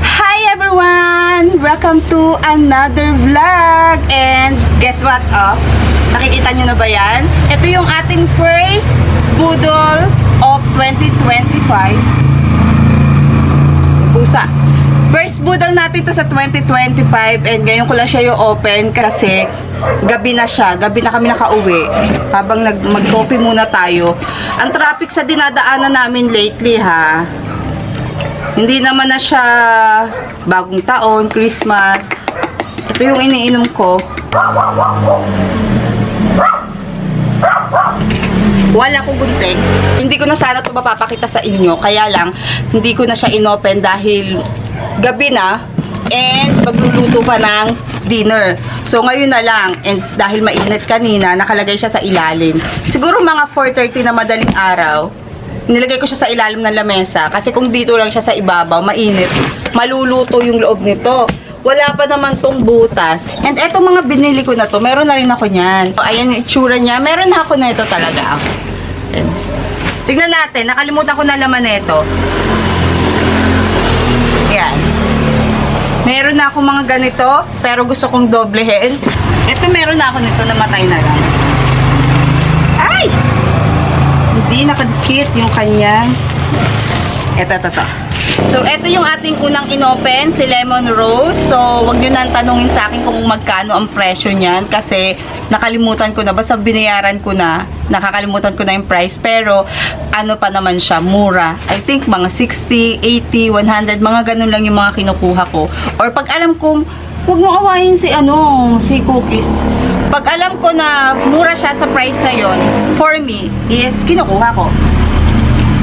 Hi everyone! Welcome to another vlog! And guess what? Nakikita nyo na ba yan? Ito yung ating first budol of 2025. Pusa. First budol natin to sa 2025 and ngayon ko lang siya yung open kasi gabi na siya. Gabi na kami nakauwi. Habang mag-coffee muna tayo. Ang traffic sa dinadaanan namin lately ha. Hindi naman na siya bagong taon, Christmas. Ito yung iniinom ko. Wala akong gunting. Hindi ko na sana ito mapapakita sa inyo. Kaya lang, hindi ko na siya inopen dahil gabi na and magluluto pa ng dinner. So, ngayon na lang. And dahil mainit kanina, nakalagay siya sa ilalim. Siguro mga 4:30 na madaling araw. Nilagay ko siya sa ilalim ng lamesa. Kasi kung dito lang siya sa ibabaw, mainit. Maluluto yung loob nito. Wala pa naman tong butas. And eto mga binili ko na to, meron na rin ako niyan. So, ayan yung itsura niya. Meron na ako na ito talaga. Ayan. Tignan natin. Nakalimutan ko na laman na ito. Ayan. Meron na ako mga ganito, pero gusto kong doblehin. Ito meron na ako nito, namatay na lang. Ay! Hindi nakadikit yung kanyang. Ito. So, ito yung ating unang inopen, si Lemon Rose. So, wag nyo nang tanungin sa akin kung magkano ang presyo niyan kasi nakalimutan ko na. Basta binayaran ko na, nakakalimutan ko na yung price. Pero, ano pa naman siya, mura. I think mga 60, 80, 100, mga ganun lang yung mga kinukuha ko. Or pag alam kong, huwag mo awayin si cookies. Pag alam ko na mura siya sa price na yon, for me, is kinukuha ko.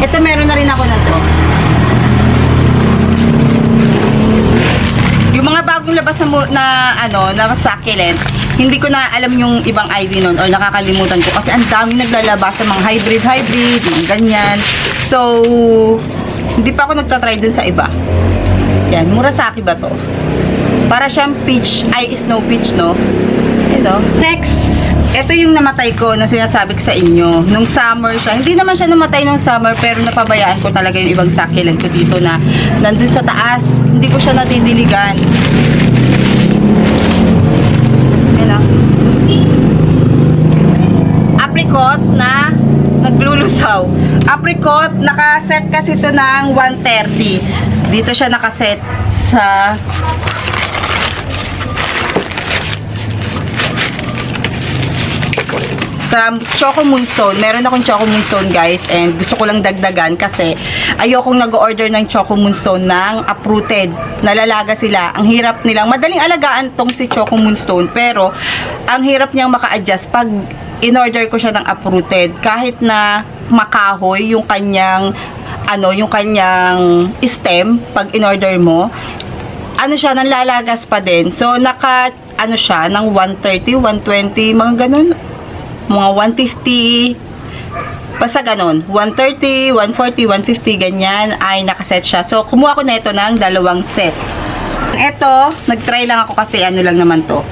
Ito meron na rin ako na to. Yung mga bagong labas na succulent, hindi ko na alam yung ibang ID nun or nakakalimutan ko kasi ang daming naglalabas sa mga hybrid, yung ganyan. So, hindi pa ako nagtatry dun sa iba. Yan, Murasaki ba to? Para siyang peach, snow peach, no? Next, ito yung namatay ko na sinasabi ko sa inyo. Nung summer siya. Hindi naman siya namatay nung summer pero napabayaan ko talaga yung ibang succulent ko dito na nandun sa taas. Hindi ko siya natidiligan. Apricot na naglulusaw. Apricot, nakaset kasi ito ng 130. Dito siya nakaset sa Choco Moonstone. Meron akong Choco Moonstone guys and gusto ko lang dagdagan kasi ayokong nag-order ng Choco Moonstone ng uprooted. Nalalaga sila. Ang hirap nilang, madaling alagaan tong si Choco Moonstone pero ang hirap niyang maka-adjust pag in-order ko siya ng uprooted. Kahit na makahoy yung kanyang yung kanyang stem pag in-order mo, siya, nanlalagas pa din. So, siya, ng 130, 120, mga ganun. Mga 150, basta ganun. 130, 140, 150, ganyan ay nakaset siya. So, kumuha ko na ito ng dalawang set. Ito, nag-try lang ako kasi lang naman to.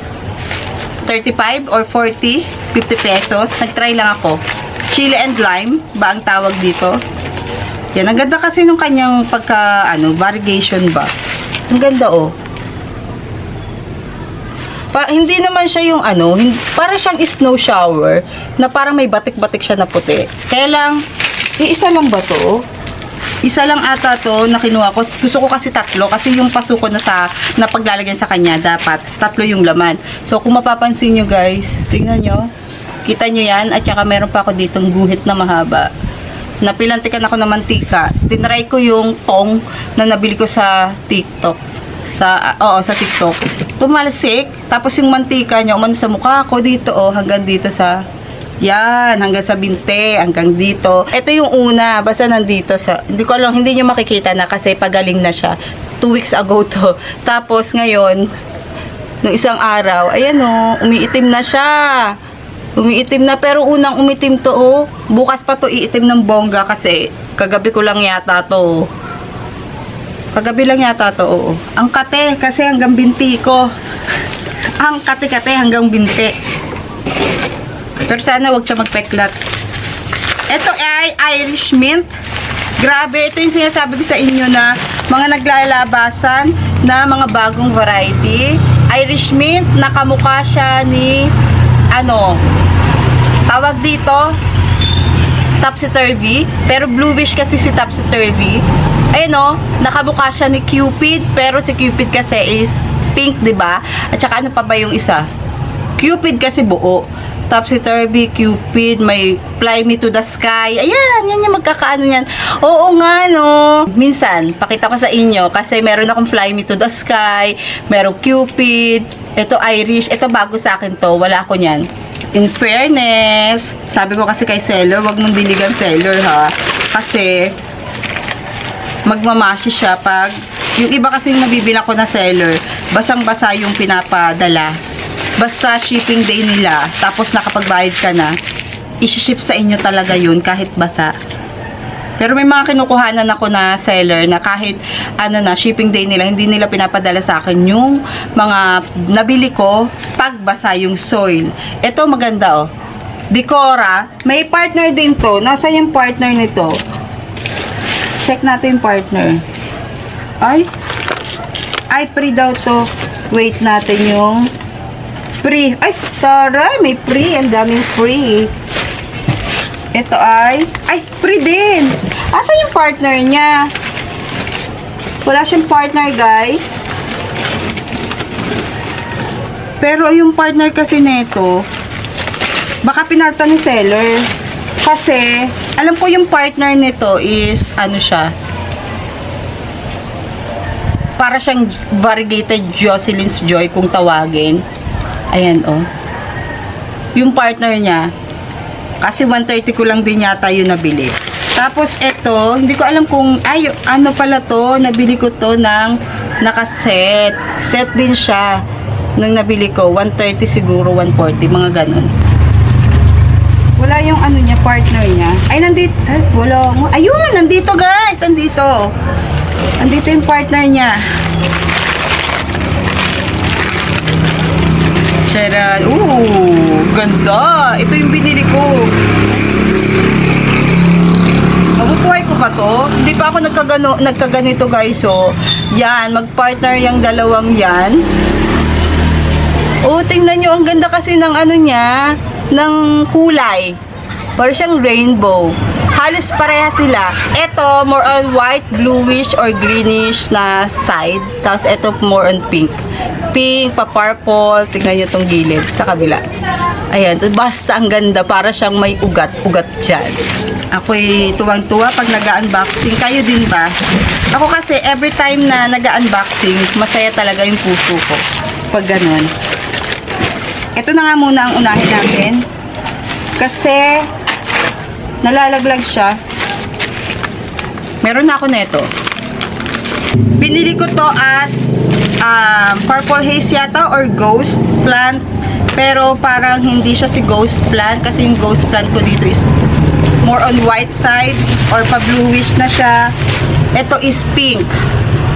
35 or 40, 50 pesos. Nag-try lang ako. Chili and lime, ba ang tawag dito? Yan, ang ganda kasi nung kanyang variegation ba. Ang ganda hindi naman siya yung para siyang snow shower na parang may batik-batik siya na puti. Kaya lang, isa lang ba to? Isa lang ata to na kinuha ko. Gusto ko kasi tatlo kasi yung pasuko na paglalagyan sa kanya dapat tatlo yung laman. So kung mapapansin nyo guys, tingnan nyo. Kita nyo yan at saka meron pa ako ditong guhit na mahaba. Napilantikan ako ng mantika. Tinry ko yung tong na nabili ko sa TikTok. Sa TikTok. Tumalsik. Tapos yung mantika niya umano sa mukha ko dito hanggang dito sa hanggang sa binte, hanggang dito. Ito yung una, basta nandito sa, hindi ko alam, hindi niyo makikita na kasi pagaling na siya. 2 weeks ago to. Tapos ngayon, nung isang araw, ayan umiitim na siya. Umiitim na, pero unang umitim to bukas pa to iitim ng bongga kasi kagabi ko lang yata to. Kagabi lang yata to, Ang kate, kasi hanggang binti ko. Ang kate-kate hanggang binti. Pero sana wag siya magpeklat. Ito ay Irish mint. Grabe, ito yung sinasabi ko sa inyo na mga naglalabasan na mga bagong variety. Irish mint, nakamukha siya ni, tawag dito, topsy-turvy. Pero bluish kasi si topsy-turvy. Ayun o, nakamukha siya ni Cupid. Pero si Cupid kasi is pink, diba? At saka ano pa ba yung isa? Cupid kasi buo. Topsy-turvy, Cupid, may Fly Me to the Sky. Ayan, yan yung magkakaano yan. Oo nga, no. Minsan, pakita ko sa inyo kasi meron akong Fly Me to the Sky, merong Cupid, ito Irish, ito bago sa akin to, wala ako niyan. In fairness, sabi ko kasi kay seller, wag mong diligan seller ha. Kasi, magmamashi siya pag, yung iba kasi yung nabibila ko na seller, basang-basa yung pinapadala. Basta shipping day nila, tapos nakapagbayad ka na, isi-ship sa inyo talaga yun kahit basa. Pero may mga kinukuhanan ako na seller na kahit na shipping day nila, hindi nila pinapadala sa akin yung mga nabili ko pag basa yung soil. Ito maganda Decora, may partner din to. Nasa yung partner nito? Check natin yung partner. Ay, free daw to. Wait natin yung free. Ay, taray, may free. Ang daming free. Ito ay free din. Asa yung partner niya? Wala siyang partner, guys. Pero yung partner kasi nito, baka pinalta ni seller. Kasi, alam ko yung partner nito is, siya, para siyang variegated Jocelyn's Joy kung tawagin. Ayan, yung partner niya, kasi 130 ko lang din yata yung nabili. Tapos, ito, hindi ko alam kung, ano pala to, nabili ko to ng nakaset. Set din siya nung nabili ko. 130 siguro, 140, mga ganun. Wala yung niya, partner niya. Ay, nandito, wala. Ayun, nandito guys, nandito. Nandito yung partner niya. Charan. Ganda. Ito yung binili ko. Makukuhay ko pa to. Hindi pa ako nagkaganito guys. Yan. Mag-partner yung dalawang yan. Tingnan nyo. Ang ganda kasi ng niya. Ng kulay. Parang siyang rainbow. Halos pareha sila. Ito, more on white, bluish, or greenish na side. Tapos ito, more on pink. Pink, pa-purple. Tignan nyo itong gilid sa kabila. Ayan. Basta ang ganda. Para siyang may ugat-ugat dyan. Ako'y tuwang-tuwa pag nag-unboxing. Kayo din ba? Ako kasi, every time na nag-unboxing, masaya talaga yung puso ko. Pag ganun. Ito na nga muna ang unahin natin. Kasi, nalalaglag siya. Meron na ako neto. Binili ko to as purple haze yata or ghost plant. Pero parang hindi siya si ghost plant kasi yung ghost plant ko dito is more on white side or pa-bluish na siya. Ito is pink.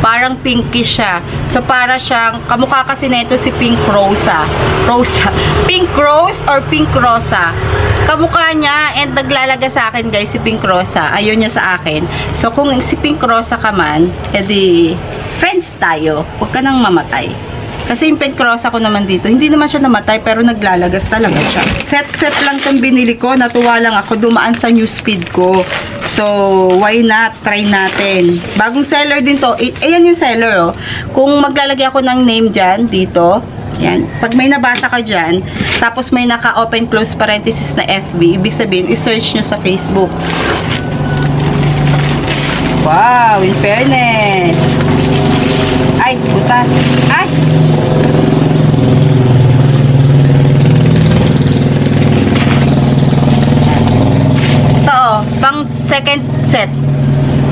Parang pinkish siya. So, para siyang, kamukha kasi nito si Pink Rosa. Pink Rose or Pink Rosa. Kamukha niya and naglalaga sa akin guys si Pink Rosa. Ayun niya sa akin. So, kung si Pink Rosa ka man, edi friends tayo. Huwag ka nang mamatay. Kasi yung Pink Rosa ko naman dito, hindi naman siya namatay pero naglalagas talaga siya. Set lang itong binili ko. Natuwa lang ako. Dumaan sa newsfeed ko. So, why not? Try natin. Bagong seller din to. Ayan yung seller, Kung maglalagay ako ng name dyan, dito. Yan. Pag may nabasa ka dyan, tapos may naka-open close parenthesis na FB, ibig sabihin, i-search nyo sa Facebook. Wow! In fairness! Ay! Butas! Ay! Pang second set.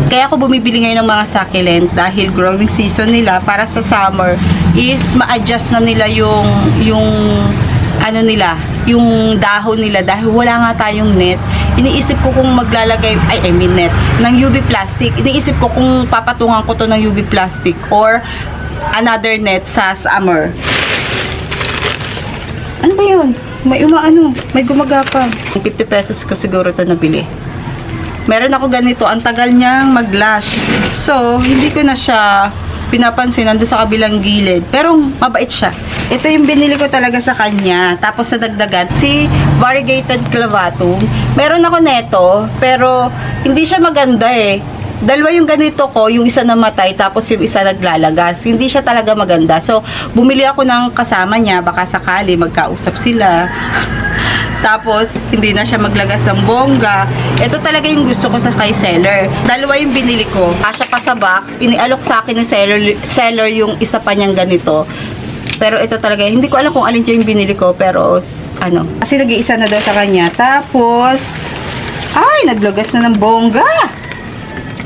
Kaya ako bumibili ngayon ng mga succulent dahil growing season nila para sa summer is ma-adjust na nila yung dahon nila dahil wala nga tayong net. Iniisip ko kung maglalagay net ng UV plastic. Iniisip ko kung papatungan ko to ng UV plastic or another net sa summer. Ano ba yun? May gumagapang. 50 pesos ko siguro to nabili. Meron ako ganito, ang tagal niyang mag-lash. So, hindi ko na siya pinapansin nandun sa kabilang gilid. Pero, mabait siya. Ito yung binili ko talaga sa kanya. Tapos, sa dagdagan, si Variegated Clavatum. Meron ako neto, pero hindi siya maganda eh. Dalawa yung ganito ko, yung isa namatay, tapos yung isa naglalagas. Hindi siya talaga maganda. So, bumili ako ng kasama niya, baka sakali magkausap sila. Tapos, hindi na siya maglagas ng bongga. Ito talaga yung gusto ko sa kay seller. Dalawa yung binili ko. Kasya pa sa box. Inialok sa akin ni seller yung isa pa niyang ganito. Pero ito talaga, hindi ko alam kung alin yung binili ko. Pero, ano. Kasi nag-iisa na daw sa kanya. Tapos, ay, naglagas na ng bongga.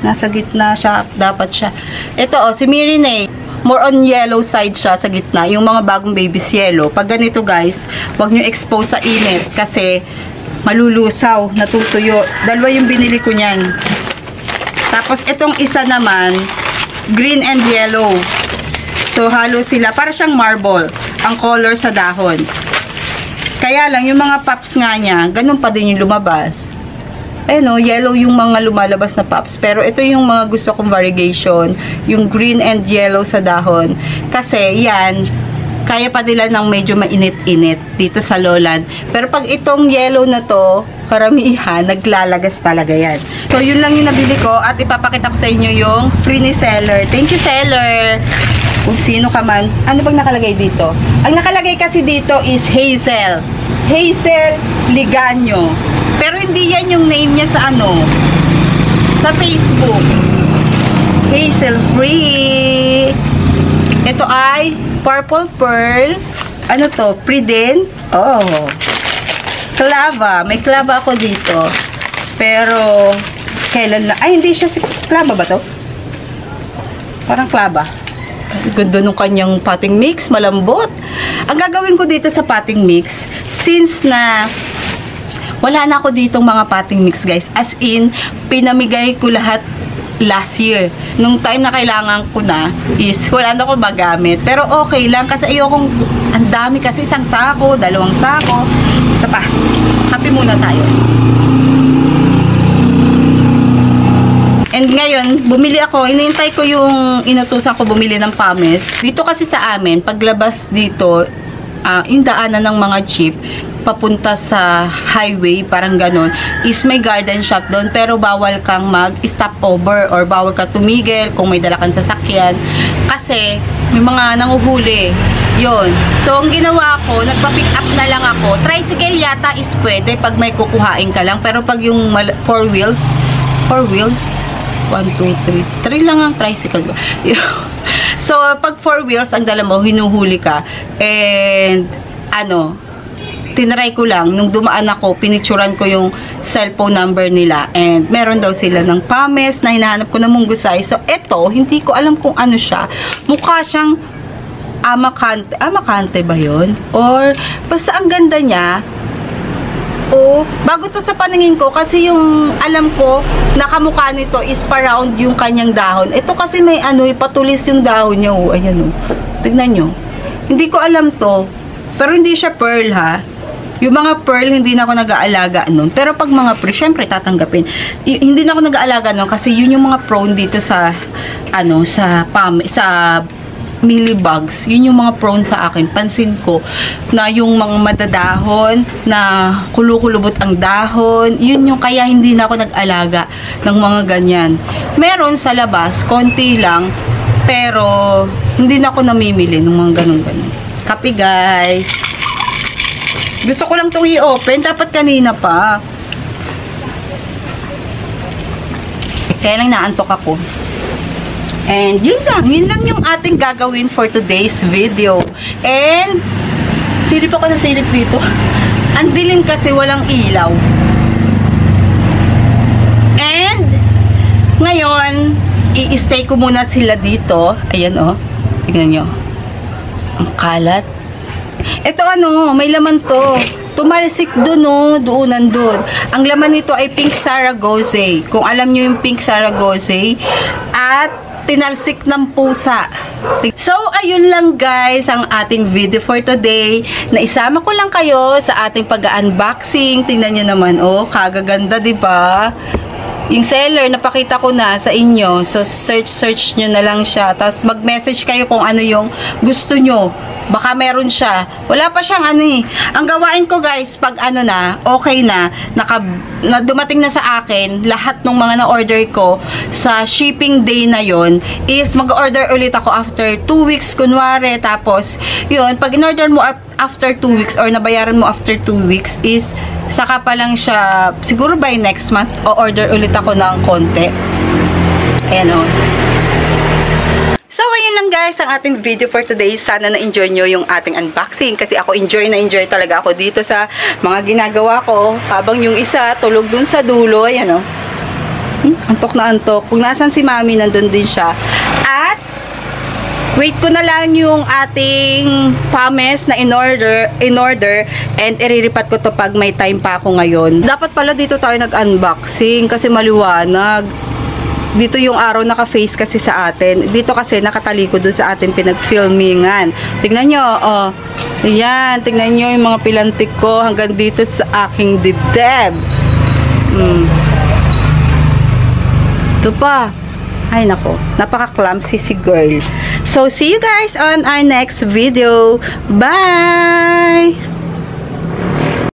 Nasa gitna siya. Dapat siya. Ito, si Mirinay. More on yellow side siya sa gitna. Yung mga bagong babies yellow. Pag ganito guys, huwag nyo expose sa init kasi malulusaw, natutuyo. Dalawa yung binili ko niyan. Tapos itong isa naman, green and yellow. So halo sila. Para siyang marble ang color sa dahon. Kaya lang, yung mga pops nga niya, ganun pa din yung lumabas. Eh no, yellow yung mga lumalabas na pops. Pero ito yung mga gusto kong variegation. Yung green and yellow sa dahon. Kasi yan, kaya pa nila ng medyo mainit-init dito sa lowland. Pero pag itong yellow na to, karamihan, naglalagas talaga yan. So yun lang yung nabili ko. At ipapakita ko sa inyo yung free ni seller. Thank you seller! Kung sino ka man. Ano bang nakalagay dito? Ang nakalagay kasi dito is Hazel. Hazel Liganyo. Pero hindi yan yung name niya sa ano, sa Facebook. Hazel Free. Ito ay Purple Pearl. Ano to? Priden. Oh. Clava. May clava ako dito. Pero, kailan lang? Ay, hindi siya si clava ba to? Parang clava. Ganda nung kanyang potting mix. Malambot. Ang gagawin ko dito sa potting mix, since na wala na ako ditong mga potting mix guys. As in, pinamigay ko lahat last year. Nung time na kailangan ko na is wala na ako magamit. Pero okay lang kasi ayokong ang dami kasi isang sako, dalawang sako. Isa pa. Happy muna tayo. And ngayon, bumili ako. Inintay ko yung inutusan ko bumili ng pames. Dito kasi sa amin, paglabas dito, yung daanan ng mga jeep papunta sa highway, parang ganon, is may garden shop doon, pero bawal kang mag-stop over or bawal ka tumigil kung may dala kang sasakyan kasi may mga nanguhuli yun. So ang ginawa ko, nagpa-pick up na lang ako. Tricycle yata is pwede pag may kukuhain ka lang, pero pag yung 4 wheels 1, 2, 3 lang ang tricycle. So pag 4 wheels ang dala mo, hinuhuli ka. And ano, tinry ko lang, nung dumaan ako, pinicturan ko yung cellphone number nila. And meron daw sila ng pames na hinahanap ko na munggusay. So, eto, hindi ko alam kung ano siya. Mukha siyang amakante. Amakante ba yun? Or, basta ang ganda niya. O, bago to sa paningin ko, kasi yung alam ko, nakamukha nito is pa-round yung kanyang dahon. Ito kasi may ano, patulis yung dahon niya. O, ayan o. Tignan nyo. Hindi ko alam to. Pero hindi siya pearl ha. Yung mga pearl, hindi na ako nag-aalaga nun. Pero pag mga pearl, syempre tatanggapin. Hindi na ako nag-aalaga nun kasi yun yung mga prone dito sa, ano, sa millibugs. Yun yung mga prone sa akin. Pansin ko na yung mga madadahon, na kulukulubot ang dahon, yun yung kaya hindi na ako nag-alaga ng mga ganyan. Meron sa labas, konti lang, pero hindi na ako namimili ng mga ganun-ganun. Kape guys! Gusto ko lang itong i-open. Dapat kanina pa. Kaya lang naantok ako. And yun lang. Yun lang yung ating gagawin for today's video. And silip ako na silip dito. Ang dilim kasi walang ilaw. And ngayon, i-stay ko muna sila dito. Ayan o. Tignan nyo. Ang kalat. Ito ano, may laman to. Tumalsik dun o, doonan dun. Ang laman nito ay pink Saragose. Kung alam nyo yung pink Saragose. At tinalsik ng pusa. So, ayun lang guys ang ating video for today. Naisama ko lang kayo sa ating pag-unboxing. Tingnan nyo naman, oh, kagaganda, diba? yung seller, napakita ko na sa inyo. So, search nyo na lang siya. Tapos, mag-message kayo kung ano yung gusto nyo. Baka meron siya. Wala pa siyang ano eh. Ang gawain ko guys, pag ano na, okay na, na dumating na sa akin, lahat ng mga na-order ko sa shipping day na yon is mag-order ulit ako after 2 weeks, kunwari. Tapos, yun, pag in-order mo after 2 weeks or nabayaran mo after 2 weeks is saka pa lang siya, siguro by next month, o-order ulit ako ng konti. Ayan o. So, ayun lang guys, ang ating video for today. Sana na-enjoy nyo yung ating unboxing. Kasi ako enjoy talaga ako dito sa mga ginagawa ko. Habang yung isa, tulog dun sa dulo. Ayan o. Antok na antok. Kung nasan si mami, nandun din siya. At, wait ko na lang yung ating pames na in-order and iriripat ko to pag may time pa ako ngayon. Dapat pala dito tayo nag-unboxing kasi maliwanag. Dito yung araw naka-face kasi sa atin. Dito kasi nakatalikod doon sa atin pinag-filmingan. Tignan nyo, oh. Ayan, tignan nyo yung mga pilantik ko hanggang dito sa aking dibdib. Ito pa. Ay nako, napaka-clumsy si girl. So, see you guys on our next video. Bye!